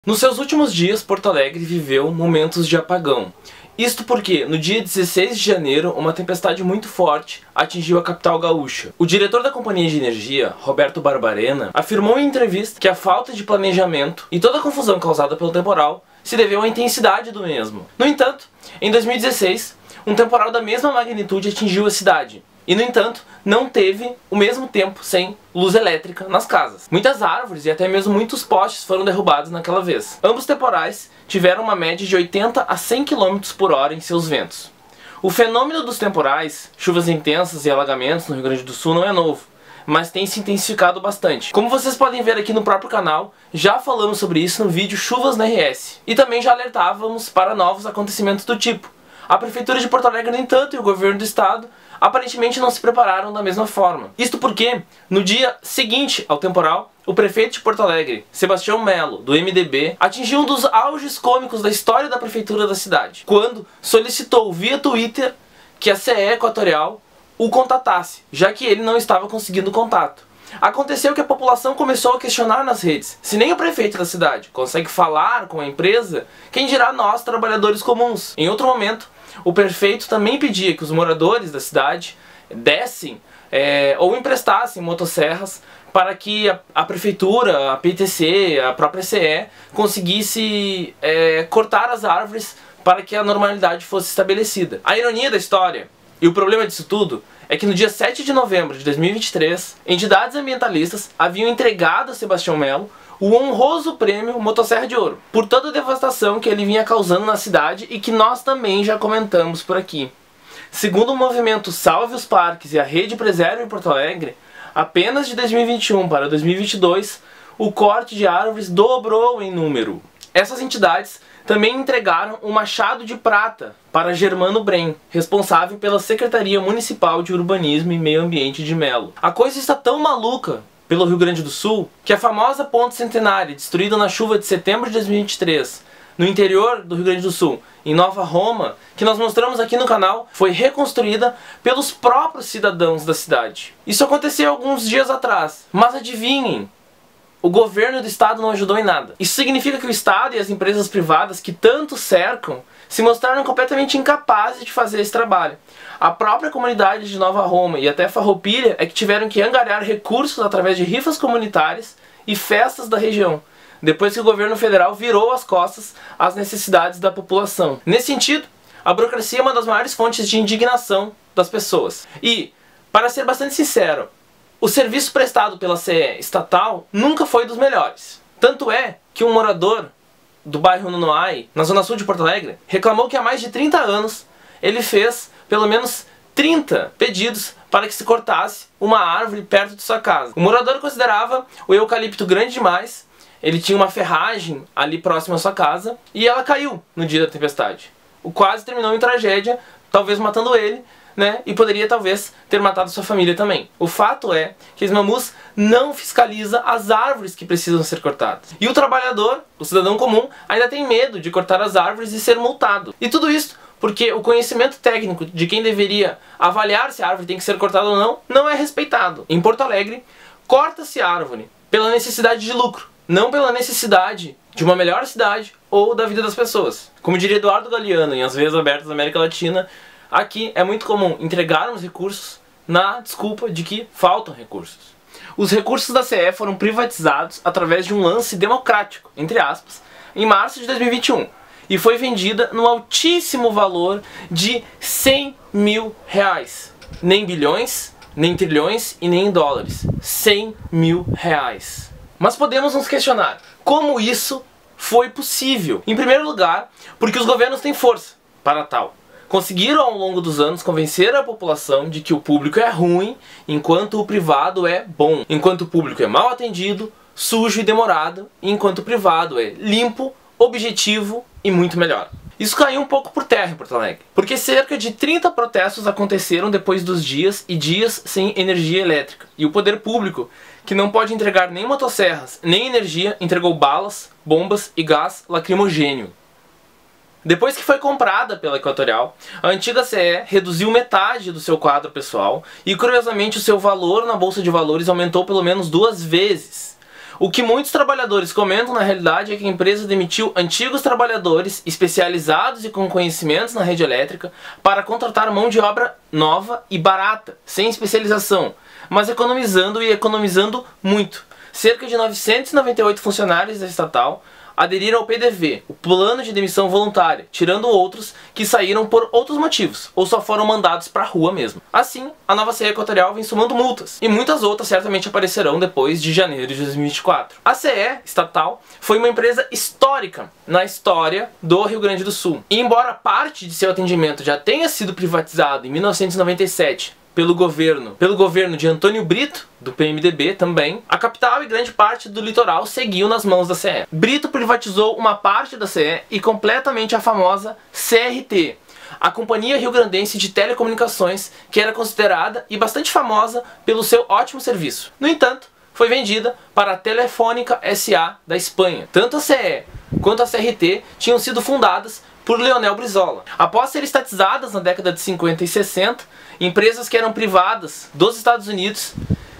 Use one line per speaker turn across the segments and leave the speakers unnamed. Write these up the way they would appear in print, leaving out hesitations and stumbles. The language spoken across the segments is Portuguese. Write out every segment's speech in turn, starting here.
Nos seus últimos dias, Porto Alegre viveu momentos de apagão. Isto porque, no dia 16 de janeiro, uma tempestade muito forte atingiu a capital gaúcha. O diretor da Companhia de Energia, Roberto Barbarena, afirmou em entrevista que a falta de planejamento e toda a confusão causada pelo temporal se deveu à intensidade do mesmo. No entanto, em 2016, um temporal da mesma magnitude atingiu a cidade. E, no entanto, não teve o mesmo tempo sem luz elétrica nas casas. Muitas árvores e até mesmo muitos postes foram derrubados naquela vez. Ambos temporais tiveram uma média de 80 a 100 km por hora em seus ventos. O fenômeno dos temporais, chuvas intensas e alagamentos no Rio Grande do Sul não é novo, mas tem se intensificado bastante. Como vocês podem ver aqui no próprio canal, já falamos sobre isso no vídeo Chuvas na RS. E também já alertávamos para novos acontecimentos do tipo. A Prefeitura de Porto Alegre, no entanto, e o Governo do Estado aparentemente não se prepararam da mesma forma. Isto porque, no dia seguinte ao temporal, o prefeito de Porto Alegre, Sebastião Melo, do MDB, atingiu um dos auges cômicos da história da prefeitura da cidade, quando solicitou via Twitter que a CE Equatorial o contatasse, já que ele não estava conseguindo contato. Aconteceu que a população começou a questionar nas redes: se nem o prefeito da cidade consegue falar com a empresa, quem dirá nós, trabalhadores comuns? Em outro momento, o prefeito também pedia que os moradores da cidade dessem ou emprestassem motosserras para que a prefeitura, a PTC, a própria CE conseguisse cortar as árvores para que a normalidade fosse estabelecida. A ironia da história e o problema disso tudo é que no dia 7 de novembro de 2023, entidades ambientalistas haviam entregado a Sebastião Melo o honroso prêmio Motosserra de Ouro, por toda a devastação que ele vinha causando na cidade e que nós também já comentamos por aqui. Segundo o movimento Salve os Parques e a Rede Preserve em Porto Alegre, apenas de 2021 para 2022, o corte de árvores dobrou em número. Essas entidades também entregaram um machado de prata para Germano Brem, responsável pela Secretaria Municipal de Urbanismo e Meio Ambiente de Melo. A coisa está tão maluca pelo Rio Grande do Sul que a famosa Ponte Centenária, destruída na chuva de setembro de 2023, no interior do Rio Grande do Sul, em Nova Roma, que nós mostramos aqui no canal, foi reconstruída pelos próprios cidadãos da cidade. Isso aconteceu alguns dias atrás, mas adivinhem, o governo do estado não ajudou em nada. Isso significa que o estado e as empresas privadas que tanto cercam se mostraram completamente incapazes de fazer esse trabalho. A própria comunidade de Nova Roma e até Farroupilha é que tiveram que angariar recursos através de rifas comunitárias e festas da região, depois que o governo federal virou as costas às necessidades da população. Nesse sentido, a burocracia é uma das maiores fontes de indignação das pessoas. E, para ser bastante sincero, o serviço prestado pela CE estatal nunca foi dos melhores. Tanto é que um morador do bairro Nonoai, na zona sul de Porto Alegre, reclamou que há mais de 30 anos ele fez pelo menos 30 pedidos para que se cortasse uma árvore perto de sua casa. O morador considerava o eucalipto grande demais, ele tinha uma ferragem ali próximo à sua casa e ela caiu no dia da tempestade. O quase terminou em tragédia, talvez matando ele, e poderia talvez ter matado sua família também. O fato é que a Esmamus não fiscaliza as árvores que precisam ser cortadas. E o trabalhador, o cidadão comum, ainda tem medo de cortar as árvores e ser multado. E tudo isso porque o conhecimento técnico de quem deveria avaliar se a árvore tem que ser cortada ou não, não é respeitado. Em Porto Alegre, corta-se a árvore pela necessidade de lucro, não pela necessidade de uma melhor cidade ou da vida das pessoas. Como diria Eduardo Galeano em As Veias Abertas da América Latina, aqui é muito comum entregarmos recursos na desculpa de que faltam recursos. Os recursos da CE foram privatizados através de um lance democrático, entre aspas, em março de 2021, e foi vendida no altíssimo valor de 100 mil reais. Nem bilhões, nem trilhões e nem dólares. 100 mil reais. Mas podemos nos questionar, como isso foi possível? Em primeiro lugar, porque os governos têm força para tal. Conseguiram ao longo dos anos convencer a população de que o público é ruim, enquanto o privado é bom. Enquanto o público é mal atendido, sujo e demorado, enquanto o privado é limpo, objetivo e muito melhor. Isso caiu um pouco por terra em Porto Alegre, porque cerca de 30 protestos aconteceram depois dos dias e dias sem energia elétrica. E o poder público, que não pode entregar nem motosserras, nem energia, entregou balas, bombas e gás lacrimogênio. Depois que foi comprada pela Equatorial, a antiga CE reduziu metade do seu quadro pessoal e, curiosamente, o seu valor na Bolsa de Valores aumentou pelo menos 2 vezes. O que muitos trabalhadores comentam na realidade é que a empresa demitiu antigos trabalhadores especializados e com conhecimentos na rede elétrica para contratar mão de obra nova e barata, sem especialização, mas economizando muito. Cerca de 998 funcionários da estatal aderiram ao PDV, o plano de demissão voluntária, tirando outros que saíram por outros motivos, ou só foram mandados para a rua mesmo. Assim, a nova CE Equatorial vem somando multas, e muitas outras certamente aparecerão depois de janeiro de 2024. A CE estatal foi uma empresa histórica na história do Rio Grande do Sul. E embora parte de seu atendimento já tenha sido privatizado em 1997, pelo governo de Antônio Brito, do PMDB também, a capital e grande parte do litoral seguiu nas mãos da CE. Brito privatizou uma parte da CE e completamente a famosa CRT, a Companhia Rio-Grandense de Telecomunicações, que era considerada e bastante famosa pelo seu ótimo serviço. No entanto, foi vendida para a Telefônica SA da Espanha. Tanto a CE quanto a CRT tinham sido fundadas por Leonel Brizola. Após serem estatizadas na década de 50 e 60, empresas que eram privadas dos Estados Unidos,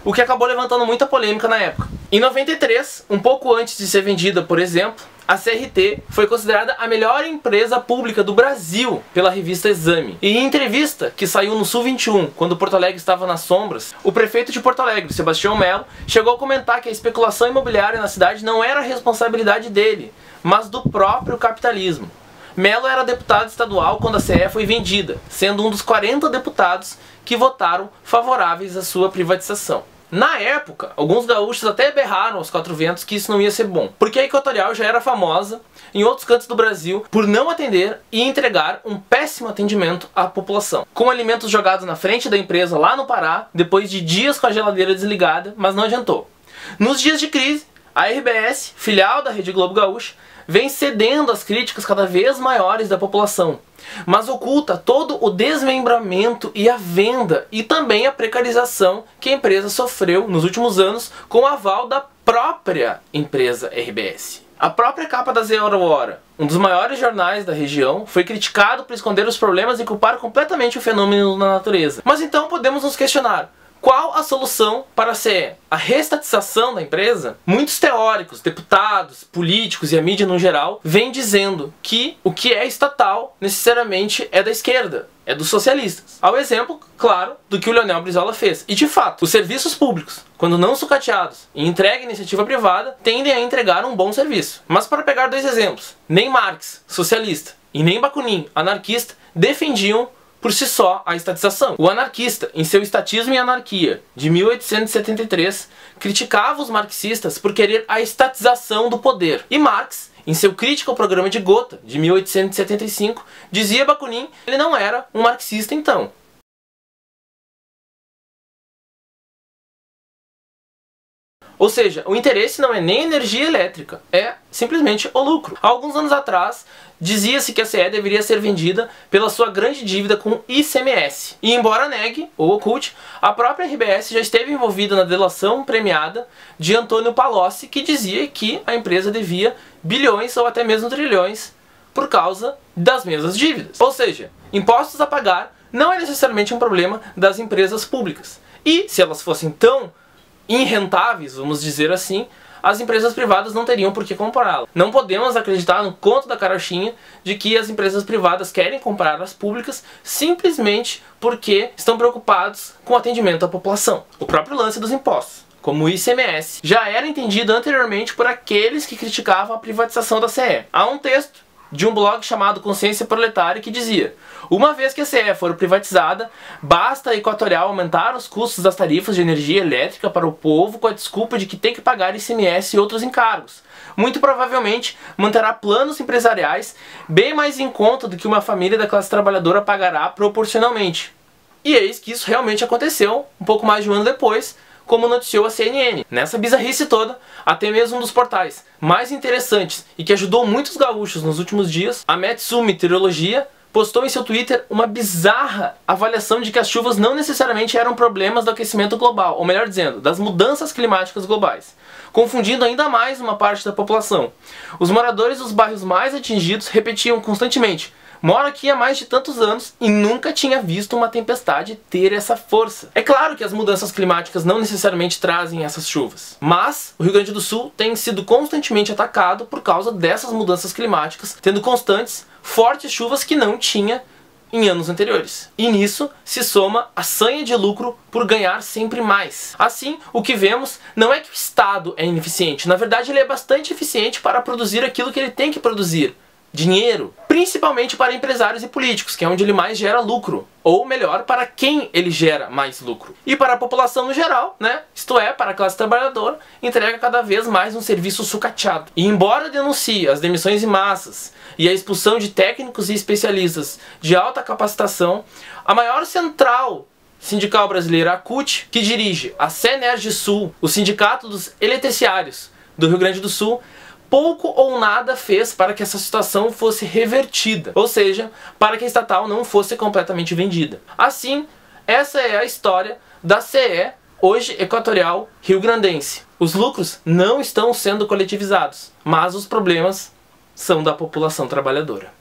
o que acabou levantando muita polêmica na época. Em 93, um pouco antes de ser vendida, por exemplo, a CRT foi considerada a melhor empresa pública do Brasil pela revista Exame. E em entrevista que saiu no Sul 21, quando Porto Alegre estava nas sombras, o prefeito de Porto Alegre, Sebastião Melo, chegou a comentar que a especulação imobiliária na cidade não era responsabilidade dele, mas do próprio capitalismo. Melo era deputado estadual quando a CE foi vendida, sendo um dos 40 deputados que votaram favoráveis à sua privatização. Na época, alguns gaúchos até berraram aos quatro ventos que isso não ia ser bom, porque a Equatorial já era famosa em outros cantos do Brasil por não atender e entregar um péssimo atendimento à população, com alimentos jogados na frente da empresa lá no Pará, depois de dias com a geladeira desligada, mas não adiantou. Nos dias de crise, a RBS, filial da Rede Globo Gaúcha, vem cedendo às críticas cada vez maiores da população, mas oculta todo o desmembramento e a venda e também a precarização que a empresa sofreu nos últimos anos com o aval da própria empresa RBS. A própria capa da Zero Hora, um dos maiores jornais da região, foi criticado por esconder os problemas e culpar completamente o fenômeno na natureza. Mas então podemos nos questionar: qual a solução para a CE? A reestatização da empresa? Muitos teóricos, deputados, políticos e a mídia no geral vêm dizendo que o que é estatal necessariamente é da esquerda, é dos socialistas. Ao exemplo, claro, do que o Leonel Brizola fez. E de fato, os serviços públicos, quando não sucateados e entregue à iniciativa privada, tendem a entregar um bom serviço. Mas para pegar dois exemplos, nem Marx, socialista, e nem Bakunin, anarquista, defendiam por si só a estatização. O anarquista, em seu Estatismo e Anarquia, de 1873, criticava os marxistas por querer a estatização do poder. E Marx, em seu Crítica ao Programa de Gotha, de 1875, dizia a Bakunin que ele não era um marxista então. Ou seja, o interesse não é nem energia elétrica, é simplesmente o lucro. Há alguns anos atrás, dizia-se que a CE deveria ser vendida pela sua grande dívida com ICMS. E embora negue, ou oculte, a própria RBS já esteve envolvida na delação premiada de Antônio Palocci, que dizia que a empresa devia bilhões ou até mesmo trilhões por causa das mesmas dívidas. Ou seja, impostos a pagar não é necessariamente um problema das empresas públicas. E se elas fossem tão irrentáveis, vamos dizer assim, as empresas privadas não teriam por que comprá-la. Não podemos acreditar no conto da carochinha de que as empresas privadas querem comprar as públicas simplesmente porque estão preocupados com o atendimento à população. O próprio lance dos impostos, como o ICMS, já era entendido anteriormente por aqueles que criticavam a privatização da CE. Há um texto de um blog chamado Consciência Proletária que dizia: uma vez que a CE for privatizada, basta a Equatorial aumentar os custos das tarifas de energia elétrica para o povo com a desculpa de que tem que pagar ICMS e outros encargos. Muito provavelmente manterá planos empresariais bem mais em conta do que uma família da classe trabalhadora pagará proporcionalmente. E eis que isso realmente aconteceu um pouco mais de um ano depois, como noticiou a CNN. Nessa bizarrice toda, até mesmo um dos portais mais interessantes e que ajudou muitos gaúchos nos últimos dias, a Metsu Meteorologia, postou em seu Twitter uma bizarra avaliação de que as chuvas não necessariamente eram problemas do aquecimento global, ou melhor dizendo, das mudanças climáticas globais, confundindo ainda mais uma parte da população. Os moradores dos bairros mais atingidos repetiam constantemente: Moro aqui há mais de tantos anos e nunca tinha visto uma tempestade ter essa força. É claro que as mudanças climáticas não necessariamente trazem essas chuvas, mas o Rio Grande do Sul tem sido constantemente atacado por causa dessas mudanças climáticas, tendo constantes, fortes chuvas que não tinha em anos anteriores. E nisso se soma a sanha de lucro por ganhar sempre mais. Assim, o que vemos não é que o Estado é ineficiente, na verdade ele é bastante eficiente para produzir aquilo que ele tem que produzir. Dinheiro, principalmente para empresários e políticos, que é onde ele mais gera lucro, ou melhor, para quem ele gera mais lucro. E para a população no geral, né, isto é, para a classe trabalhadora, entrega cada vez mais um serviço sucateado. E embora denuncie as demissões em massas e a expulsão de técnicos e especialistas de alta capacitação, a maior central sindical brasileira, a CUT, que dirige a CENERGISUL, o Sindicato dos Eletriciários do Rio Grande do Sul, pouco ou nada fez para que essa situação fosse revertida, ou seja, para que a estatal não fosse completamente vendida. Assim, essa é a história da CE, hoje Equatorial Rio-Grandense. Os lucros não estão sendo coletivizados, mas os problemas são da população trabalhadora.